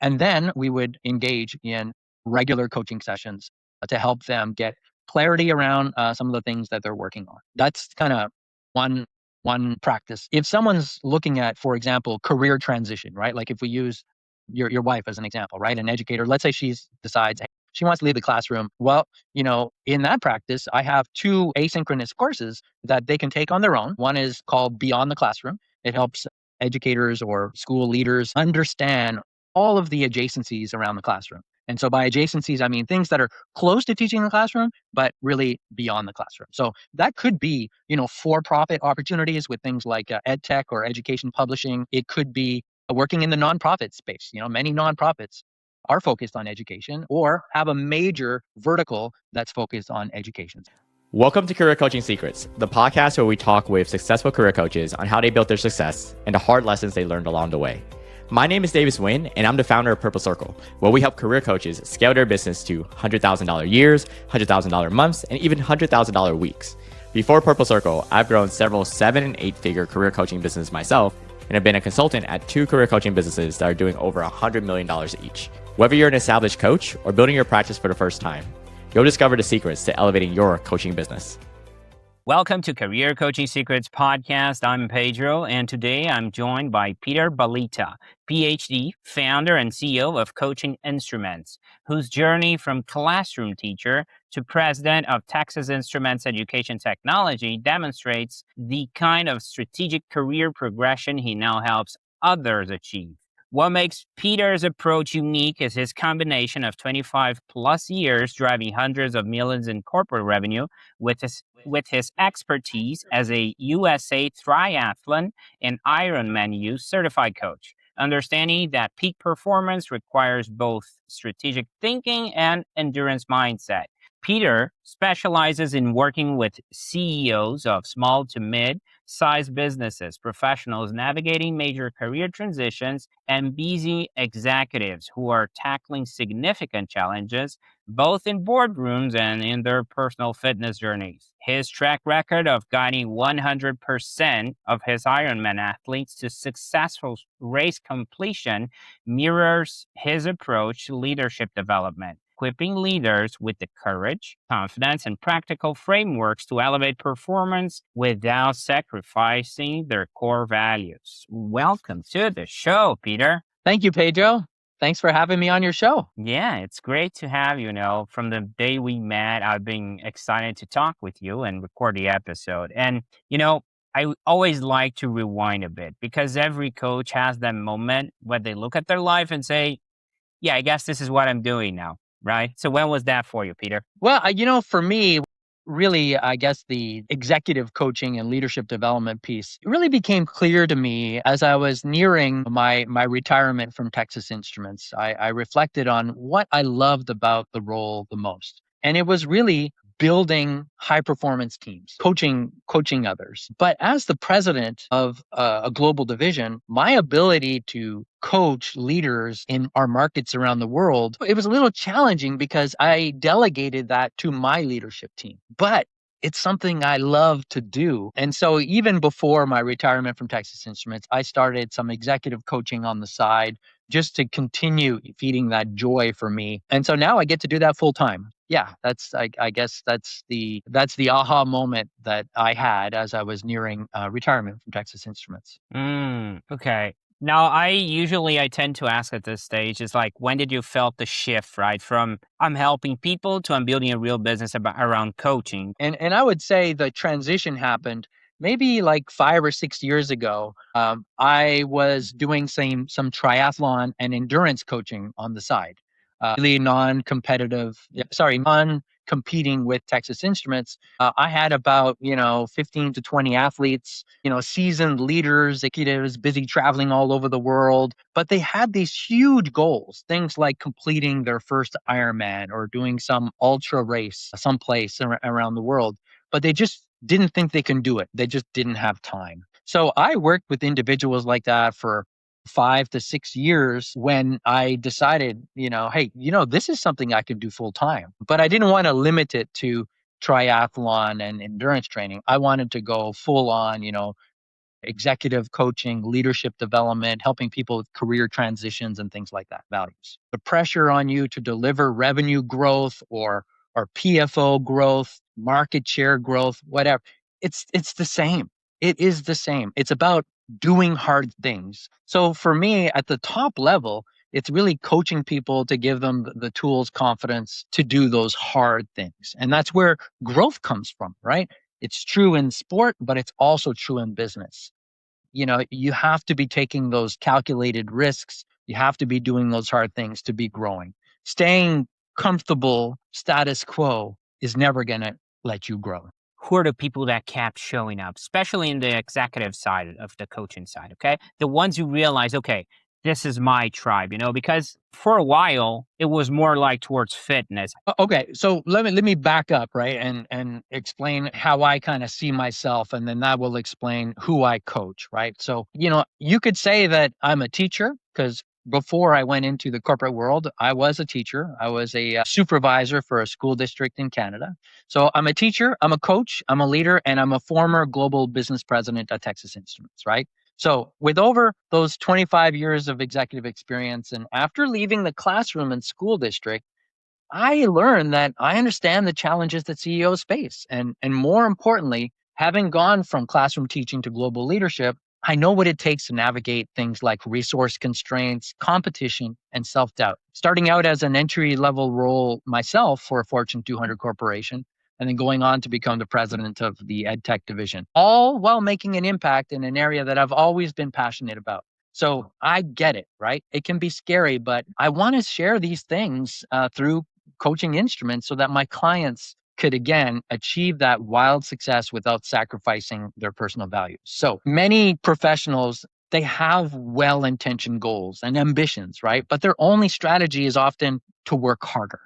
And then we would engage in regular coaching sessions to help them get clarity around some of the things that they're working on. That's kind of one one practice. If someone's looking at, for example, career transition, right? Like if we use your wife as an example, right? An educator, let's say she decides hey, she wants to leave the classroom. Well, in that practice, I have two asynchronous courses that they can take on their own. One is called Beyond the Classroom. It helps educators or school leaders understand all of the adjacencies around the classroom. And so by adjacencies, I mean things that are close to teaching in the classroom, but really beyond the classroom. So that could be, for-profit opportunities with things like ed tech or education publishing. It could be working in the nonprofit space. Many nonprofits are focused on education or have a major vertical that's focused on education. Welcome to Career Coaching Secrets, the podcast where we talk with successful career coaches on how they built their success and the hard lessons they learned along the way. My name is Davis Nguyen, and I'm the founder of Purple Circle, where we help career coaches scale their business to $100,000 years, $100,000 months, and even $100,000 weeks. Before Purple Circle, I've grown several 7- and 8-figure career coaching businesses myself, and have been a consultant at 2 career coaching businesses that are doing over $100 million each. Whether you're an established coach or building your practice for the first time, you'll discover the secrets to elevating your coaching business. Welcome to Career Coaching Secrets Podcast. I'm Pedro, and today I'm joined by Peter Balyta, PhD, founder and CEO of Coaching Instruments, whose journey from classroom teacher to president of Texas Instruments Education Technology demonstrates the kind of strategic career progression he now helps others achieve. What makes Peter's approach unique is his combination of 25 plus years driving hundreds of millions in corporate revenue with his expertise as a USA triathlon and Ironman certified coach, understanding that peak performance requires both strategic thinking and endurance mindset. Peter specializes in working with CEOs of small to mid-sized businesses, professionals navigating major career transitions, and busy executives who are tackling significant challenges both in boardrooms and in their personal fitness journeys. His track record of guiding 100% of his Ironman athletes to successful race completion mirrors his approach to leadership development, equipping leaders with the courage, confidence, and practical frameworks to elevate performance without sacrificing their core values. Welcome to the show, Peter. Thank you, Pedro. Thanks for having me on your show. Yeah, it's great to have you. From the day we met, I've been excited to talk with you and record the episode. And, I always like to rewind a bit because every coach has that moment where they look at their life and say, yeah, I guess this is what I'm doing now. Right. So when was that for you, Peter? Well, for me, really, I guess the executive coaching and leadership development piece really became clear to me as I was nearing my retirement from Texas Instruments. I reflected on what I loved about the role the most. And it was really building high performance teams, coaching others. But as the president of a global division, my ability to coach leaders in our markets around the world, it was a little challenging because I delegated that to my leadership team. But it's something I love to do. And so even before my retirement from Texas Instruments, I started some executive coaching on the side just to continue feeding that joy for me. And so now I get to do that full time. Yeah, I guess that's the aha moment that I had as I was nearing retirement from Texas Instruments. Okay. Now, I tend to ask at this stage is like, when did you felt the shift, right? From I'm helping people to I'm building a real business around coaching. And I would say the transition happened maybe like 5 or 6 years ago. I was doing some triathlon and endurance coaching on the side. Really non-competing with Texas Instruments. I had about 15 to 20 athletes, seasoned leaders, executives, busy traveling all over the world. But they had these huge goals, things like completing their first Ironman or doing some ultra race someplace around the world. But they just didn't think they can do it. They just didn't have time. So I worked with individuals like that for 5 to 6 years when I decided, hey, this is something I can do full time. But I didn't want to limit it to triathlon and endurance training. I wanted to go full on, executive coaching, leadership development, helping people with career transitions and things like that, values. The pressure on you to deliver revenue growth or PFO growth, market share growth, whatever. It's the same. It is the same. It's about doing hard things. So for me at the top level, it's really coaching people to give them the tools, confidence to do those hard things. And that's where growth comes from, right? It's true in sport, but it's also true in business. You have to be taking those calculated risks. You have to be doing those hard things to be growing. Staying comfortable, status quo is never going to let you grow. Who are the people that kept showing up, especially in the executive side of the coaching side? Okay. The ones who realize, okay, this is my tribe, because for a while it was more like towards fitness. Okay, so let me back up, right, and explain how I kind of see myself, and then that will explain who I coach, right? So you could say that I'm a teacher because before I went into the corporate world, I was a teacher. I was a supervisor for a school district in Canada. So I'm a teacher, I'm a coach, I'm a leader, and I'm a former global business president at Texas Instruments, right? So, with over those 25 years of executive experience, and after leaving the classroom and school district, I learned that I understand the challenges that CEOs face. And more importantly, having gone from classroom teaching to global leadership, I know what it takes to navigate things like resource constraints, competition, and self doubt. Starting out as an entry level role myself for a Fortune 200 corporation, and then going on to become the president of the ed tech division, all while making an impact in an area that I've always been passionate about. So I get it, right? It can be scary, but I want to share these things through coaching instruments so that my clients could again achieve that wild success without sacrificing their personal values. So many professionals, they have well-intentioned goals and ambitions, right? But their only strategy is often to work harder.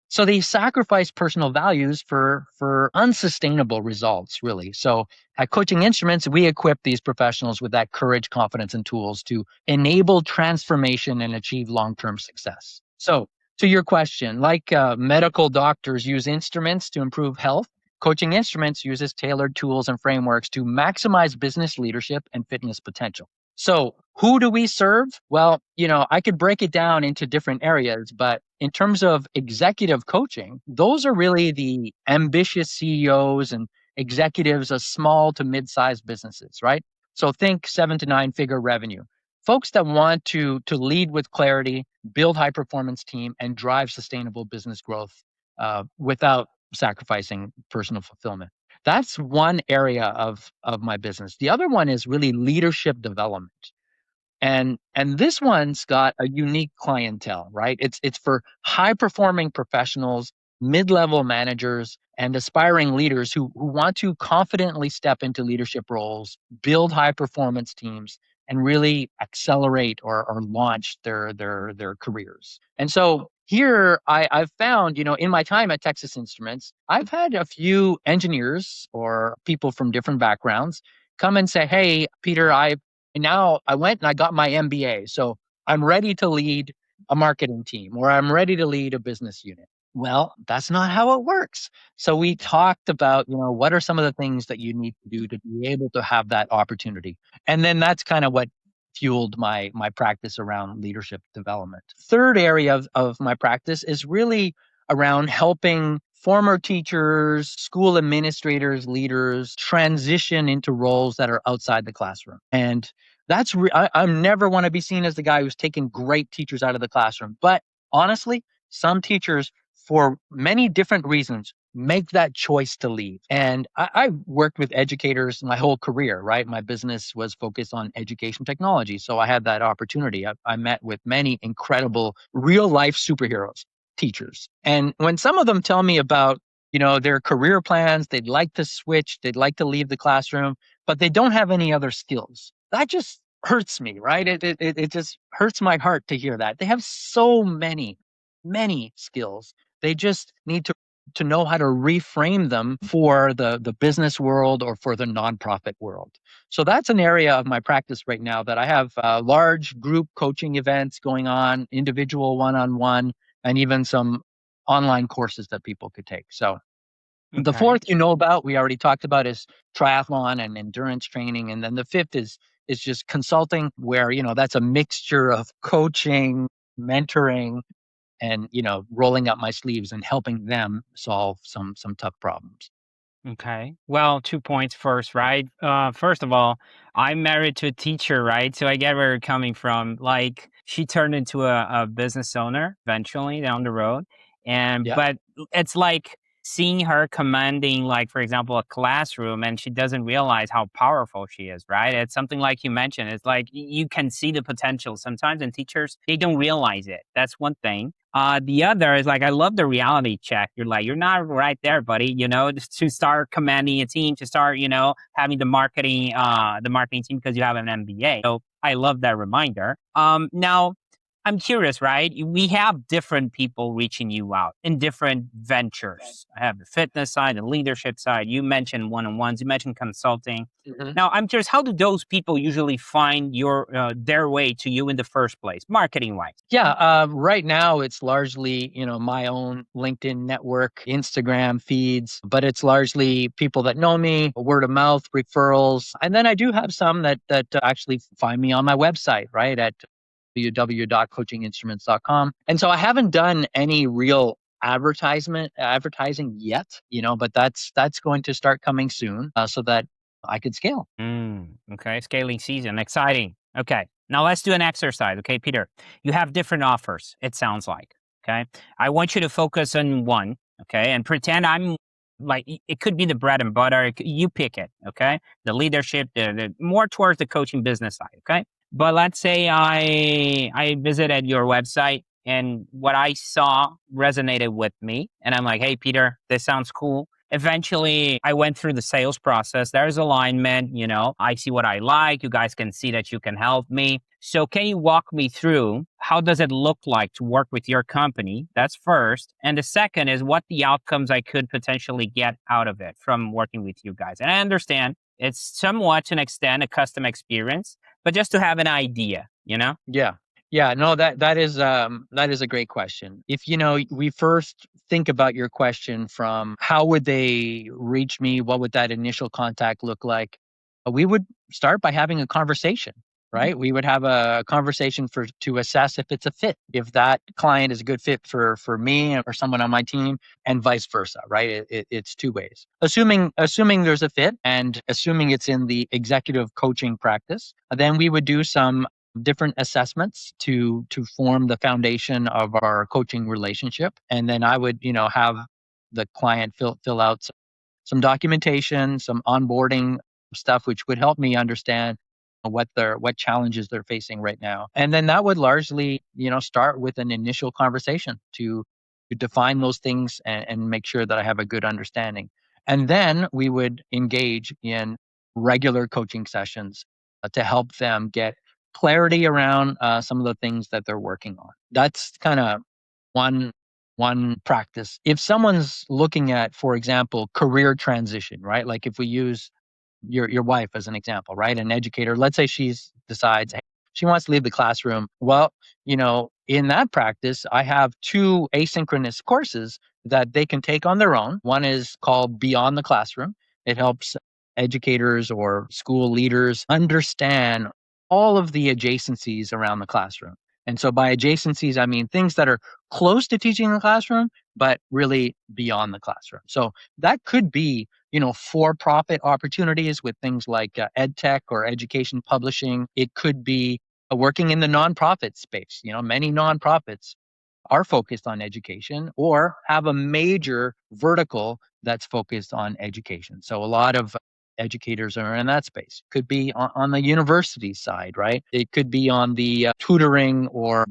So they sacrifice personal values for unsustainable results, really. So at Coaching Instruments, we equip these professionals with that courage, confidence, and tools to enable transformation and achieve long-term success. So to your question, like medical doctors use instruments to improve health, Coaching Instruments uses tailored tools and frameworks to maximize business leadership and fitness potential. So, who do we serve? Well, I could break it down into different areas, but in terms of executive coaching, those are really the ambitious CEOs and executives of small to mid-sized businesses, right? So think 7 to 9 figure revenue. Folks that want to lead with clarity, build high performance team, and drive sustainable business growth without sacrificing personal fulfillment. That's one area of my business. The other one is really leadership development. And this one's got a unique clientele, right? It's for high performing professionals, mid-level managers, and aspiring leaders who want to confidently step into leadership roles, build high performance teams, and really accelerate or launch their careers. And so here I've found, in my time at Texas Instruments, I've had a few engineers or people from different backgrounds come and say, "Hey, Peter, I went and I got my MBA. So I'm ready to lead a marketing team or I'm ready to lead a business unit." Well, that's not how it works. So we talked about, what are some of the things that you need to do to be able to have that opportunity. And then that's kind of what fueled my practice around leadership development. Third area of my practice is really around helping former teachers, school administrators, leaders transition into roles that are outside the classroom. And I never want to be seen as the guy who's taking great teachers out of the classroom. But honestly, some teachers, for many different reasons, make that choice to leave. And I worked with educators my whole career, right? My business was focused on education technology. So I had that opportunity. I met with many incredible real life superheroes, teachers. And when some of them tell me about, their career plans, they'd like to switch, they'd like to leave the classroom, but they don't have any other skills. That just hurts me, right? It just hurts my heart to hear that. They have so many skills. They just need to know how to reframe them for the business world or for the nonprofit world. So that's an area of my practice right now that I have large group coaching events going on, individual one-on-one, and even some online courses that people could take. So The Okay. fourth about, we already talked about, is triathlon and endurance training. And then the fifth is just consulting, where, that's a mixture of coaching, mentoring, and, rolling up my sleeves and helping them solve some tough problems. Okay. Well, 2 points first, right? First of all, I'm married to a teacher, right? So I get where you're coming from. Like, she turned into a business owner eventually down the road. And Yeah. but it's like seeing her commanding, like, for example, a classroom, and she doesn't realize how powerful she is, right? It's something like you mentioned. It's like you can see the potential sometimes, and teachers, they don't realize it. That's one thing. The other is, like, I love the reality check. You're like, you're not right there, buddy. Just to start commanding a team, to start, having the marketing team because you have an MBA. So I love that reminder. Now I'm curious, right? We have different people reaching you out in different ventures. I have the fitness side, the leadership side. You mentioned one-on-ones. You mentioned consulting. Mhm. Now, I'm curious, how do those people usually find their way to you in the first place, marketing wise? Yeah, right now it's largely, my own LinkedIn network, Instagram feeds, but it's largely people that know me, word of mouth, referrals. And then I do have some that actually find me on my website, right, at www.coachinginstruments.com. And so I haven't done any real advertising yet, but that's going to start coming soon, so that I could scale. Okay, scaling season, exciting. Okay, now let's do an exercise. Okay, Peter, you have different offers, it sounds like. Okay, I want you to focus on one. Okay, and pretend I'm like, it could be the bread and butter. You pick it. Okay, the leadership, the more towards the coaching business side. Okay, but let's say I visited your website and what I saw resonated with me, and I'm like, hey, Peter, this sounds cool. Eventually, I went through the sales process. There's alignment, I see what I like. You guys can see that you can help me. So can you walk me through how does it look like to work with your company? That's first. And the second is what the outcomes I could potentially get out of it from working with you guys. And I understand it's somewhat to an extent a custom experience, but just to have an idea, you know? Yeah. Yeah, no, that is a great question. If we first think about your question from how would they reach me, what would that initial contact look like? We would start by having a conversation, right? We would have a conversation to assess if it's a fit, if that client is a good fit for me or someone on my team, and vice versa, right? It's two ways. Assuming there's a fit and assuming it's in the executive coaching practice, then we would do some different assessments to form the foundation of our coaching relationship. And then I would, have the client fill out some documentation, some onboarding stuff, which would help me understand what challenges they're facing right now. And then that would largely, start with an initial conversation to define those things and make sure that I have a good understanding. And then we would engage in regular coaching sessions to help them get clarity around some of the things that they're working on. That's kind of one one practice. If someone's looking at, for example, career transition, right? Like if we use your wife as an example, right? An educator, let's say she's decides, hey, she wants to leave the classroom. Well, in that practice, I have two asynchronous courses that they can take on their own. One is called Beyond the Classroom. It helps educators or school leaders understand all of the adjacencies around the classroom. And so by adjacencies, I mean things that are close to teaching in the classroom, but really beyond the classroom. So that could be, for-profit opportunities with things like ed tech or education publishing. It could be working in the nonprofit space. Many nonprofits are focused on education or have a major vertical that's focused on education. So a lot of educators are in that space. Could be on the university side, right? It could be on the tutoring or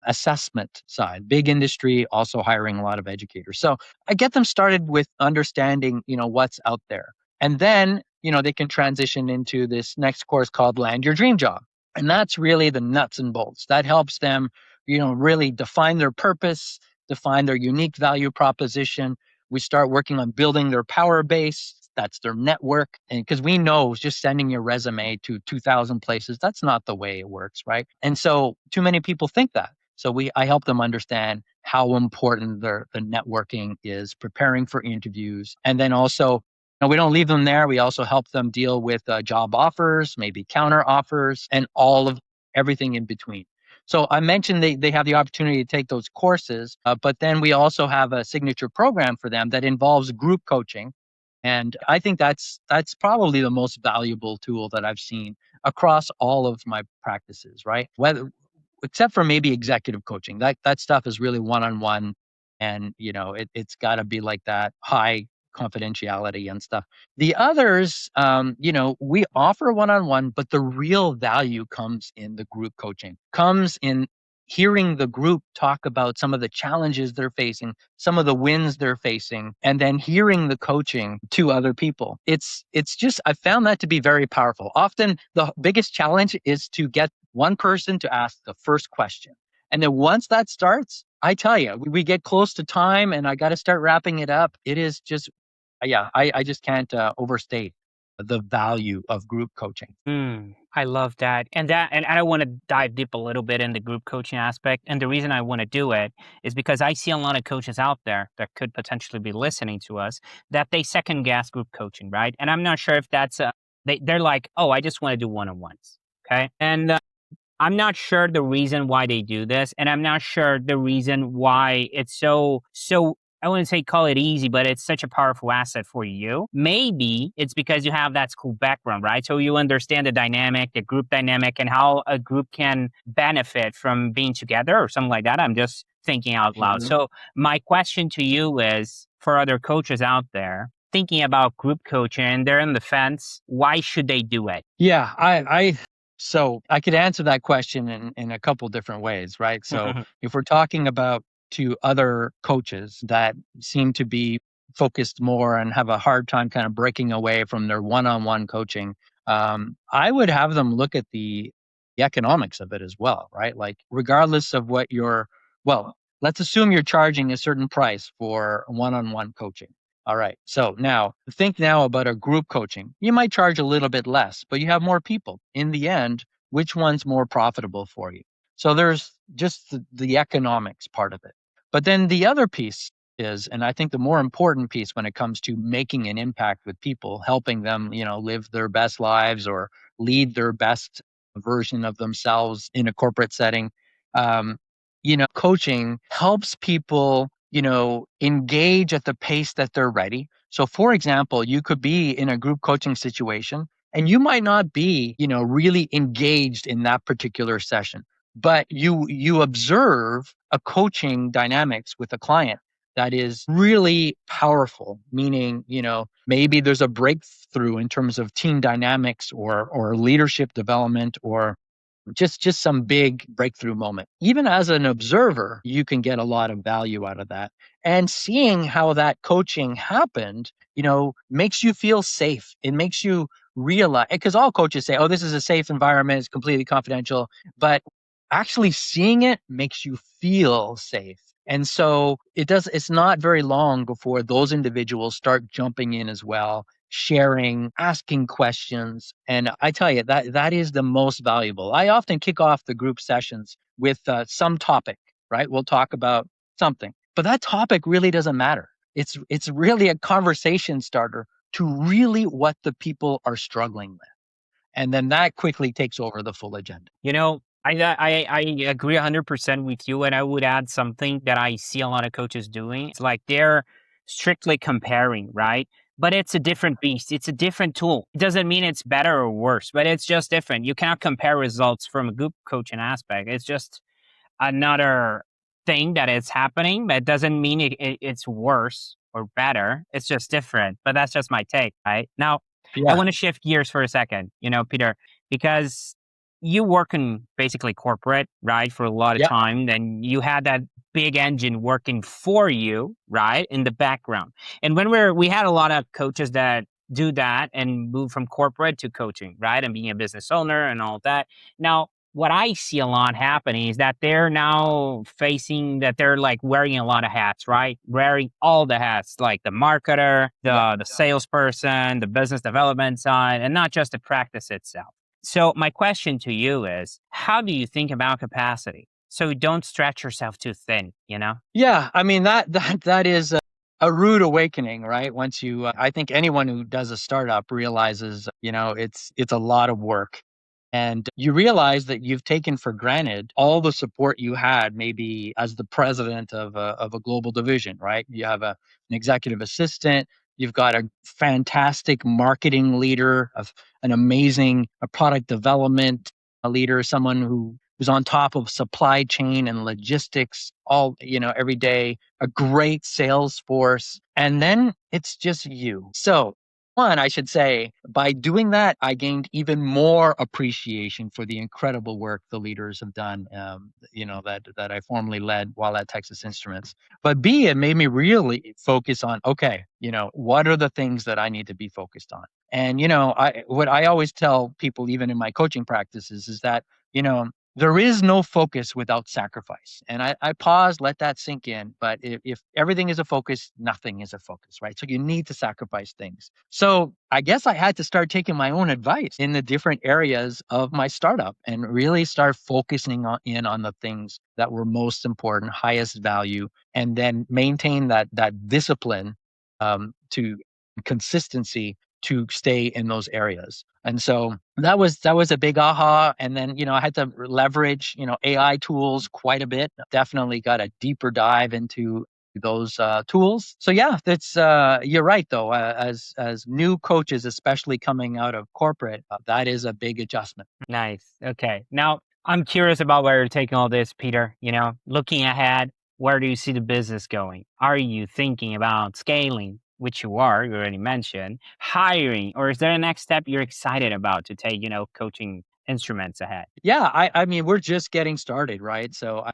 assessment side. Big industry also hiring a lot of educators. So I get them started with understanding, what's out there. And then, they can transition into this next course called Land Your Dream Job. And that's really the nuts and bolts. That helps them, really define their purpose, define their unique value proposition. We start working on building their power base. That's their network. And because we know just sending your resume to 2,000 places, that's not the way it works, right? And so too many people think that. So I help them understand how important the networking is, preparing for interviews, and then also we don't leave them there. We also help them deal with job offers, maybe counter offers, and all of everything in between. So I mentioned they have the opportunity to take those courses, but then we also have a signature program for them that involves group coaching. And I think that's probably the most valuable tool that I've seen across all of my practices, right? Whether except for maybe executive coaching. That stuff is really one-on-one, and it's got to be like that high confidentiality and stuff. The others, we offer one-on-one, but the real value comes in the group coaching, comes in hearing the group talk about some of the challenges they're facing, some of the wins they're facing, and then hearing the coaching to other people. It's just I found that to be very powerful. Often the biggest challenge is to get one person to ask the first question. And then once that starts, I tell you, we get close to time and I got to start wrapping it up. It is just, yeah, I just can't overstate the value of group coaching. I love that. And I want to dive deep a little bit in the group coaching aspect. And the reason I want to do it is because I see a lot of coaches out there that could potentially be listening to us that they second guess group coaching, right? And I'm not sure if that's they're like, oh, I just want to do one-on-ones. Okay. And I'm not sure the reason why they do this, and I'm not sure the reason why it's so I wouldn't say call it easy, but it's such a powerful asset for you. Maybe it's because you have that school background, right? So you understand the dynamic, the group dynamic, and how a group can benefit from being together or something like that. I'm just thinking out loud. Mhm. So my question to you is for other coaches out there thinking about group coaching, they're on the fence. Why should they do it? Yeah, so I could answer that question in a couple different ways, right? So if we're talking about to other coaches that seem to be focused more and have a hard time kind of breaking away from their one-on-one coaching, I would have them look at the economics of it as well, right? Like regardless of what well, let's assume you're charging a certain price for one-on-one coaching. All right. So now think now about a group coaching. You might charge a little bit less, but you have more people. In the end, which one's more profitable for you? So there's just the economics part of it. But then the other piece is, and I think the more important piece when it comes to making an impact with people, helping them, live their best lives or lead their best version of themselves in a corporate setting. Um, coaching helps people engage at the pace that they're ready. So for example, you could be in a group coaching situation and you might not be, really engaged in that particular session, but you observe a coaching dynamics with a client that is really powerful, meaning, maybe there's a breakthrough in terms of team dynamics or leadership development or just some big breakthrough moment. Even as an observer, you can get a lot of value out of that. And seeing how that coaching happened, makes you feel safe. It makes you realize, because all coaches say, oh, this is a safe environment, it's completely confidential. But actually seeing it makes you feel safe. And so it's not very long before those individuals start jumping in as well, sharing, asking questions. And I tell you, that is the most valuable. I often kick off the group sessions with some topic, right? We'll talk about something, but that topic really doesn't matter. It's really a conversation starter to really what the people are struggling with. And then that quickly takes over the full agenda. I agree 100% with you, and I would add something that I see a lot of coaches doing. It's like they're strictly comparing, right? But it's a different beast. It's a different tool. It doesn't mean it's better or worse, but it's just different. You cannot compare results from a group coaching aspect. It's just another thing that is happening, but it doesn't mean it's worse or better. It's just different. But that's just my take, right? Now, I Yeah. want to shift gears for a second, Peter, because you work in basically corporate, right, for a lot of Yeah. time. Then you had that big engine working for you, right, in the background. And when we had a lot of coaches that do that and move from corporate to coaching, right, and being a business owner and all that. Now, what I see a lot happening is that they're now facing that they're like wearing a lot of hats, right? Wearing all the hats, like the marketer, Yeah. the salesperson, the business development side, and not just the practice itself. So my question to you is, how do you think about capacity? So don't stretch yourself too thin, you know? Yeah, I mean that is a rude awakening, right? Once you, I think anyone who does a startup realizes, it's a lot of work, and you realize that you've taken for granted all the support you had, maybe as the president of a global division, right? You have an executive assistant, you've got a fantastic marketing leader, of an amazing product development leader, someone who's on top of supply chain and logistics all, every day, a great sales force, and then it's just you. So, one, I should say, by doing that, I gained even more appreciation for the incredible work the leaders have done, that I formerly led while at Texas Instruments. But B, it made me really focus on, okay, what are the things that I need to be focused on? And, what I always tell people, even in my coaching practices, is that, there is no focus without sacrifice. And I pause, let that sink in. But if everything is a focus, nothing is a focus, right? So you need to sacrifice things. So I guess I had to start taking my own advice in the different areas of my startup and really start focusing in on the things that were most important, highest value, and then maintain that discipline, to consistency, to stay in those areas. And so that was a big aha. And then, I had to leverage, AI tools quite a bit. Definitely got a deeper dive into those tools. So yeah, that's you're right though. As new coaches, especially coming out of corporate, that is a big adjustment. Nice. Okay. Now, I'm curious about where you're taking all this, Peter. Looking ahead, where do you see the business going? Are you thinking about scaling, which you already mentioned, hiring, or is there a next step you're excited about to take, coaching instruments ahead? Yeah, I mean, we're just getting started, right? So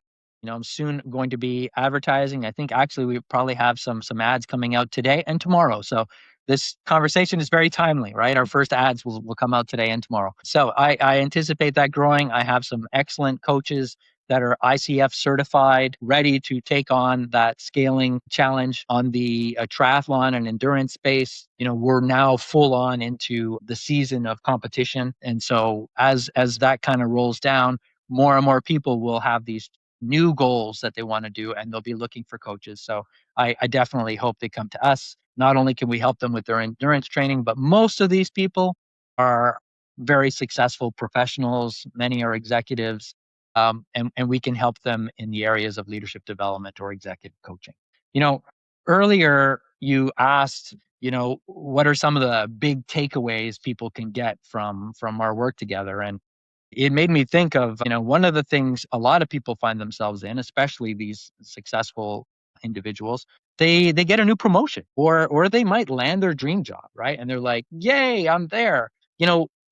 I'm soon going to be advertising. I think actually we probably have some ads coming out today and tomorrow. So this conversation is very timely, right? Our first ads will come out today and tomorrow. So I anticipate that growing. I have some excellent coaches that are ICF certified, ready to take on that scaling challenge on the triathlon and endurance space. We're now full on into the season of competition, and so as that kind of rolls down, more and more people will have these new goals that they want to do, and they'll be looking for coaches. So I definitely hope they come to us. Not only can we help them with their endurance training, but most of these people are very successful professionals. Many are executives, and we can help them in the areas of leadership development or executive coaching. You know, Earlier you asked, what are some of the big takeaways people can get from our work together, and it made me think of, one of the things a lot of people find themselves in, especially these successful individuals, they get a new promotion, or they might land their dream job, right? And they're like, "Yay, I'm there."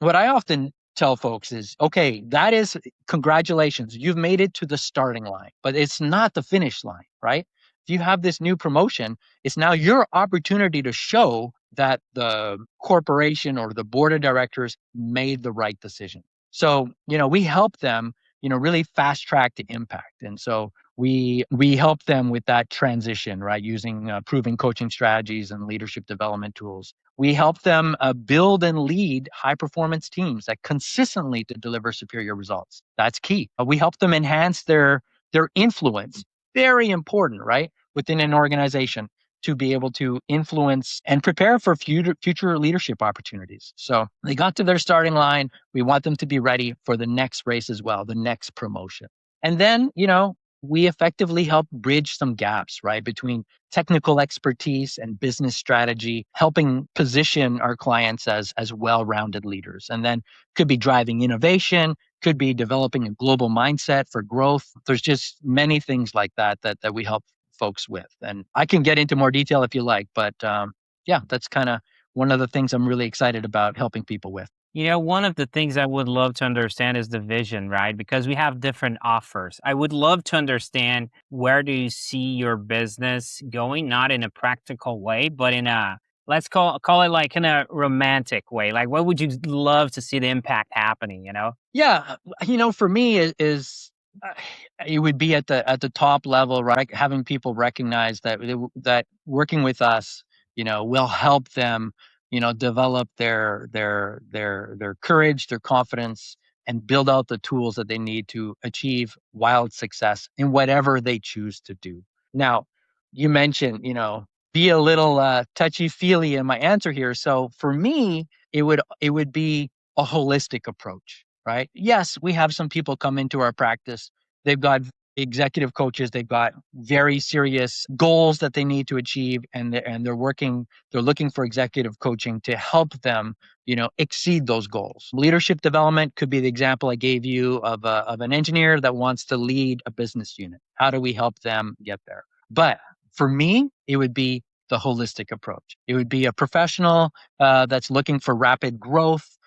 What I often tell folks is, "Okay, that is congratulations. You've made it to the starting line, but it's not the finish line, right? If you have this new promotion, it's now your opportunity to show that the corporation or the board of directors made the right decision." So, we help them, really fast track to impact. And so we help them with that transition, right? Using proven coaching strategies and leadership development tools. We help them build and lead high performance teams that consistently to deliver superior results. That's key. We help them enhance their influence. Very important, right? Within an organization, to be able to influence and prepare for future leadership opportunities. So they got to their starting line. We want them to be ready for the next race as well, the next promotion. And then, we effectively help bridge some gaps, right, between technical expertise and business strategy, helping position our clients as well-rounded leaders. And then could be driving innovation, could be developing a global mindset for growth. There's just many things like that we help folks with. And I can get into more detail if you like, but yeah, that's kind of one of the things I'm really excited about helping people with. One of the things I would love to understand is the vision, right? Because we have different offers. I would love to understand, where do you see your business going, not in a practical way, but in a, let's call it like in a romantic way. Like, what would you love to see the impact happening, Yeah, for me uh, it would be at the top level, right? Having people recognize that working with us, will help them, develop their courage, their confidence, and build out the tools that they need to achieve wild success in whatever they choose to do. Now, you mentioned, be a little touchy-feely in my answer here. So for me, it would be a holistic approach, right? Yes, we have some people come into our practice. They've got executive coaches. They've got very serious goals that they need to achieve, and they're looking for executive coaching to help them, exceed those goals. Leadership development could be the example I gave you of an engineer that wants to lead a business unit. How do we help them get there? But for me, it would be the holistic approach. It would be a professional that's looking for rapid growth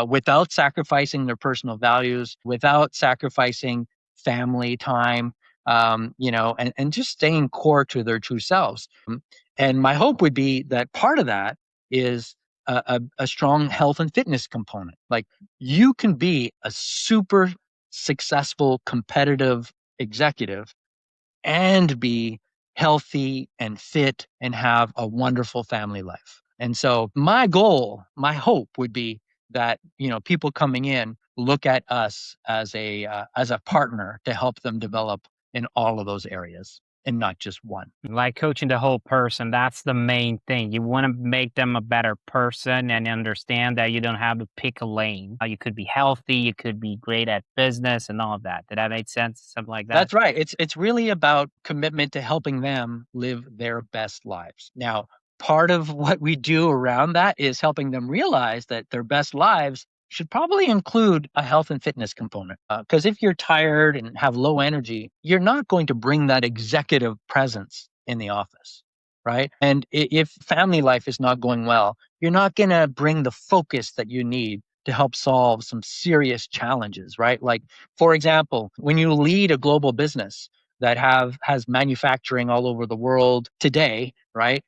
without sacrificing their personal values, without sacrificing family time, and just staying core to their true selves. And my hope would be that part of that is a strong health and fitness component. Like, you can be a super successful, competitive executive and be healthy and fit and have a wonderful family life. And so my goal, my hope would be that, people coming in look at us as a partner to help them develop in all of those areas and not just one. Like coaching the whole person, that's the main thing. You want to make them a better person and understand that you don't have to pick a lane. You could be healthy, you could be great at business and all of that. Did that make sense? Something like that? That's right. It's really about commitment to helping them live their best lives. Now, part of what we do around that is helping them realize that their best lives should probably include a health and fitness component. Because if you're tired and have low energy, you're not going to bring that executive presence in the office, right? And if family life is not going well, you're not going to bring the focus that you need to help solve some serious challenges, right? Like, for example, when you lead a global business that has manufacturing all over the world today, right?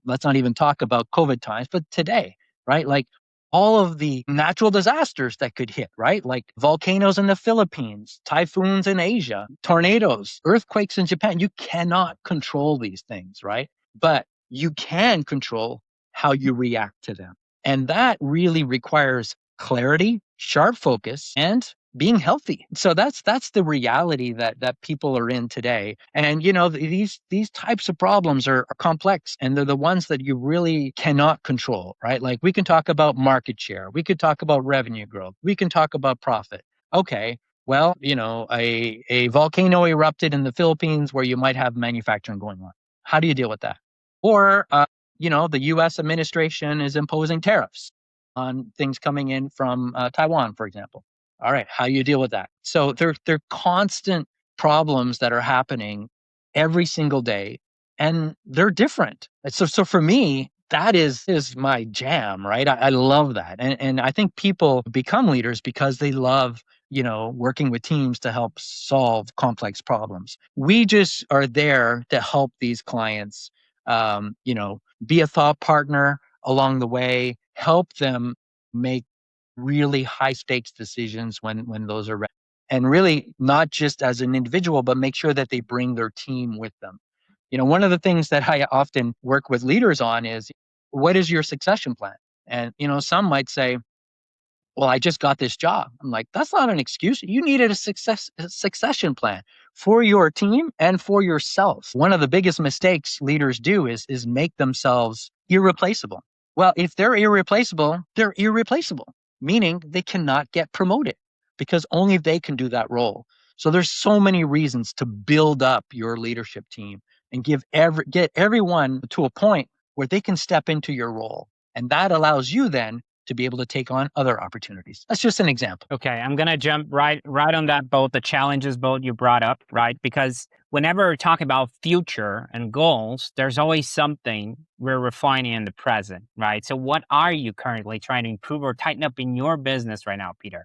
Let's not even talk about COVID times, but today, right? Like, all of the natural disasters that could hit, right? Like volcanoes in the Philippines, typhoons in Asia, tornadoes, earthquakes in Japan. You cannot control these things, right? But you can control how you react to them. And that really requires clarity, sharp focus, and being healthy. So that's the reality that people are in today. And these types of problems are complex, and they're the ones that you really cannot control, right? Like, we can talk about market share, we could talk about revenue growth, we can talk about profit. Okay, well, a volcano erupted in the Philippines where you might have manufacturing going on. How do you deal with that? Or the US administration is imposing tariffs on things coming in from Taiwan, for example. All right, how do you deal with that? So they're constant problems that are happening every single day, and they're different. So for me, that is my jam, right? I love that, and I think people become leaders because they love, working with teams to help solve complex problems. We just are there to help these clients, be a thought partner along the way, help them make really high stakes decisions when those are ready. And really, not just as an individual, but make sure that they bring their team with them. One of the things that I often work with leaders on is, what is your succession plan? And some might say, well, I just got this job. I'm like, that's not an excuse. You needed a succession plan for your team and for yourself. One of the biggest mistakes leaders do is make themselves irreplaceable. Well, if they're irreplaceable, meaning they cannot get promoted because only they can do that role. So there's so many reasons to build up your leadership team and get everyone to a point where they can step into your role. And that allows you then to be able to take on other opportunities. That's just an example. Okay, I'm gonna jump right on that boat, the challenges boat you brought up, right? Because whenever we're talking about future and goals, there's always something we're refining in the present, right? So what are you currently trying to improve or tighten up in your business right now, Peter?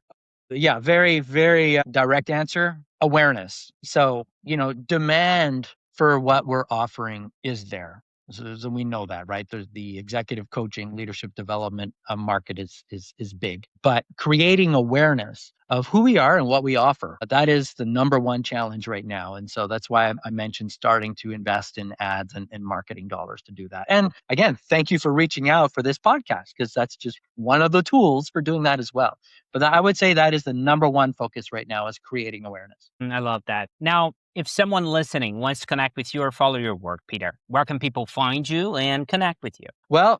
Yeah, very, very direct answer, awareness. So, demand for what we're offering is there. So we know that, right? There's the executive coaching, leadership development market is big, but creating awareness of who we are and what we offer. That is the number one challenge right now. And so that's why I mentioned starting to invest in ads and marketing dollars to do that. And again, thank you for reaching out for this podcast, because that's just one of the tools for doing that as well. But I would say that is the number one focus right now, is creating awareness. I love that. Now, if someone listening wants to connect with you or follow your work, Peter, where can people find you and connect with you? Well,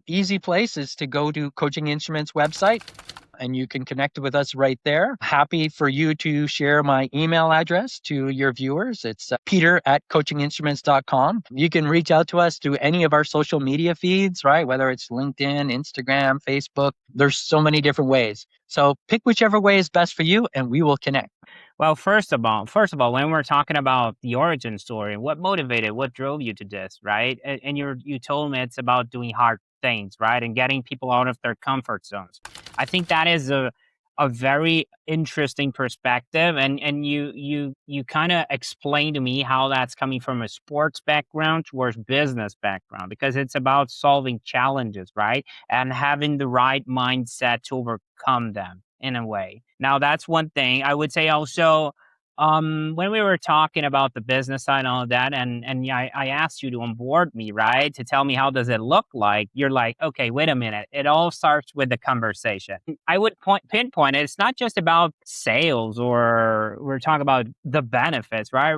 easy place is to go to Coaching Instruments website, and you can connect with us right there. Happy for you to share my email address to your viewers. It's peter@coachinginstruments.com. You can reach out to us through any of our social media feeds, right? Whether it's LinkedIn, Instagram, Facebook. There's so many different ways. So pick whichever way is best for you, and we will connect. Well, first of all, when we're talking about the origin story, what motivated, what drove you to this, right? And you told me it's about doing hard things, right, and getting people out of their comfort zones. I think that is a very interesting perspective, and you kind of explained to me how that's coming from a sports background towards business background, because it's about solving challenges, right, and having the right mindset to overcome them in a way. Now, that's one thing. I would say also, when we were talking about the business side and all of that, and yeah, I asked you to onboard me, right, to tell me how does it look like. You're like, okay, wait a minute. It all starts with the conversation. I would pinpoint it. It's not just about sales, or we're talking about the benefits, right?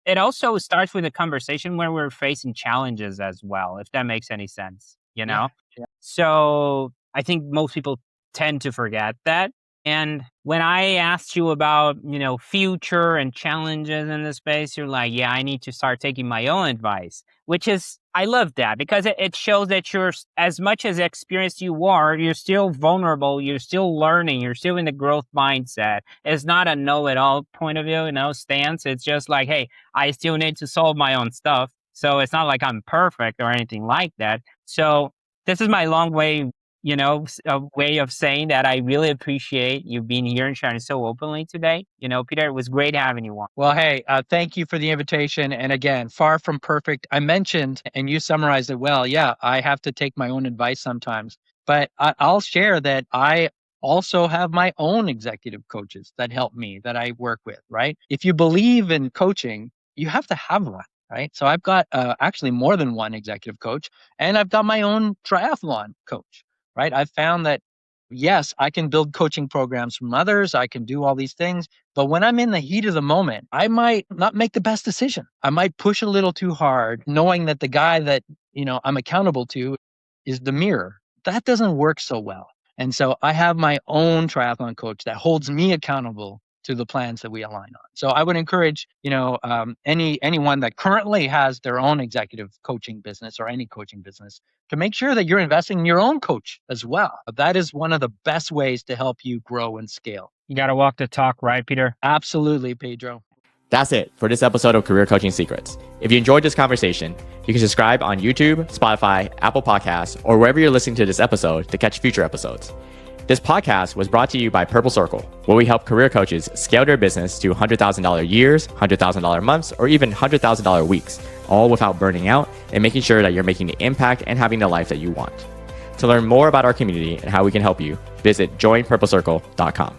It also starts with a conversation where we're facing challenges as well, if that makes any sense, you know? Yeah. So I think most people tend to forget that. And when I asked you about, future and challenges in this space, you're like, yeah, I need to start taking my own advice, which is, I love that, because it shows that you're, as much as experienced you are, you're still vulnerable, you're still learning, you're still in the growth mindset. It's not a know-it-all point of view, stance. It's just like, hey, I still need to solve my own stuff. So it's not like I'm perfect or anything like that. So this is my long way, a way of saying that I really appreciate you being here and sharing so openly today. Peter, it was great having you on. Well, hey, thank you for the invitation. And again, far from perfect. I mentioned, and you summarized it well. Yeah, I have to take my own advice sometimes, but I'll share that I also have my own executive coaches that help me, that I work with, right? If you believe in coaching, you have to have one, right? So I've got actually more than one executive coach, and I've got my own triathlon coach, right? I've found that, yes, I can build coaching programs from others. I can do all these things. But when I'm in the heat of the moment, I might not make the best decision. I might push a little too hard, knowing that the guy that, I'm accountable to is the mirror. That doesn't work so well. And so I have my own triathlon coach that holds me accountable to the plans that we align on. So I would encourage, anyone that currently has their own executive coaching business or any coaching business to make sure that you're investing in your own coach as well. That is one of the best ways to help you grow and scale. You got to walk the talk, right, Peter? Absolutely, Pedro. That's it for this episode of Career Coaching Secrets. If you enjoyed this conversation, you can subscribe on YouTube, Spotify, Apple Podcasts, or wherever you're listening to this episode to catch future episodes. This podcast was brought to you by Purple Circle, where we help career coaches scale their business to $100,000 years, $100,000 months, or even $100,000 weeks, all without burning out and making sure that you're making the impact and having the life that you want. To learn more about our community and how we can help you, visit joinpurplecircle.com.